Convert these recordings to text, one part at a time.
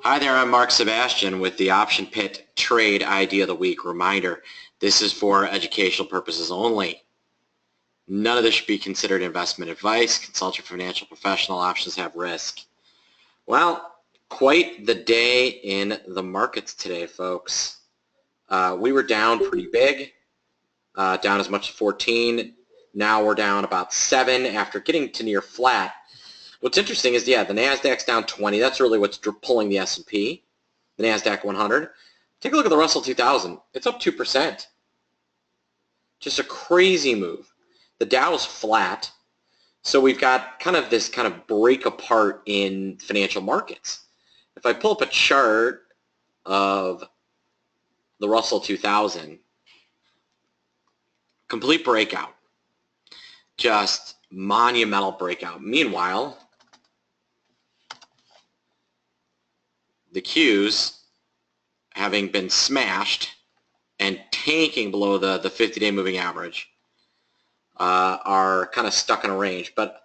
Hi there, I'm Mark Sebastian with the Option Pit Trade Idea of the Week. Reminder, this is for educational purposes only. None of this should be considered investment advice. Consult your financial professional. Options have risk. Well, quite the day in the markets today, folks. We were down pretty big, down as much as 14. Now we're down about 7 after getting to near flat. What's interesting is, the NASDAQ's down 20. That's really what's pulling the S&P, the NASDAQ 100. Take a look at the Russell 2000. It's up 2%. Just a crazy move. The Dow's flat. So we've got this break apart in financial markets. If I pull up a chart of the Russell 2000, complete breakout. Just monumental breakout. Meanwhile, the Qs, having been smashed and tanking below the 50-day moving average, are kind of stuck in a range. But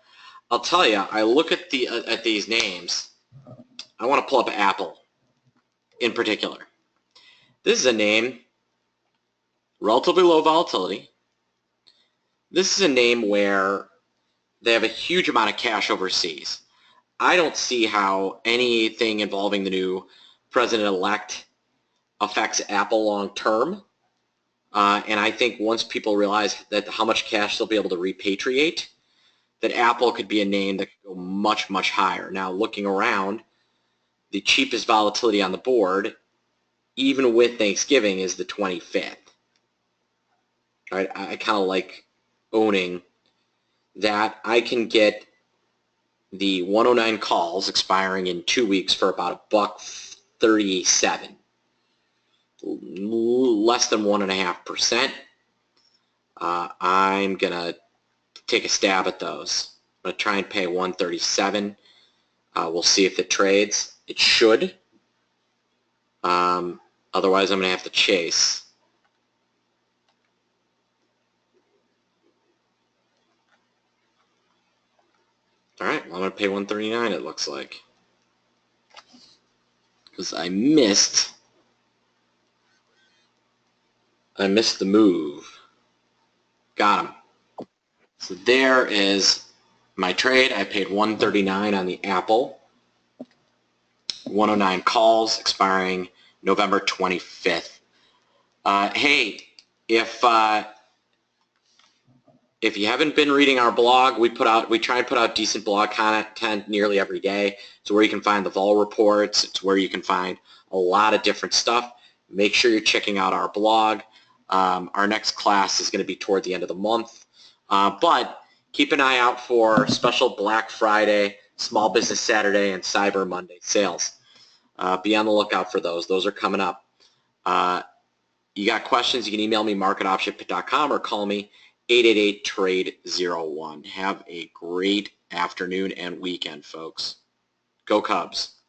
I'll tell you, I look at these names. I want to pull up Apple in particular. This is a name, relatively low volatility. This is a name where they have a huge amount of cash overseas. I don't see how anything involving the new president-elect affects Apple long term. And I think once people realize that how much cash they'll be able to repatriate, that Apple could be a name that could go much, much higher. Now, looking around, the cheapest volatility on the board, even with Thanksgiving, is the 25th. Right? I kind of like owning that. I can get the 109 calls expiring in 2 weeks for about $1.37, less than 1.5%. I'm gonna take a stab at those. I'm gonna try and pay 137. We'll see if it trades. It should. Otherwise, I'm gonna have to chase. All right, well, I'm going to pay 139, it looks like, because I missed the move. Got him. So there is my trade. I paid 139 on the Apple. 109 calls expiring November 25th. Hey, if you haven't been reading our blog, we try and put out decent blog content nearly every day. It's where you can find the vol reports. It's where you can find a lot of different stuff. Make sure you're checking out our blog. Our next class is going to be toward the end of the month. But keep an eye out for special Black Friday, Small Business Saturday, and Cyber Monday sales. Be on the lookout for those. Those are coming up. You got questions, you can email me, mark@optionpit.com, or call me 888-TRADE-01. Have a great afternoon and weekend, folks. Go Cubs.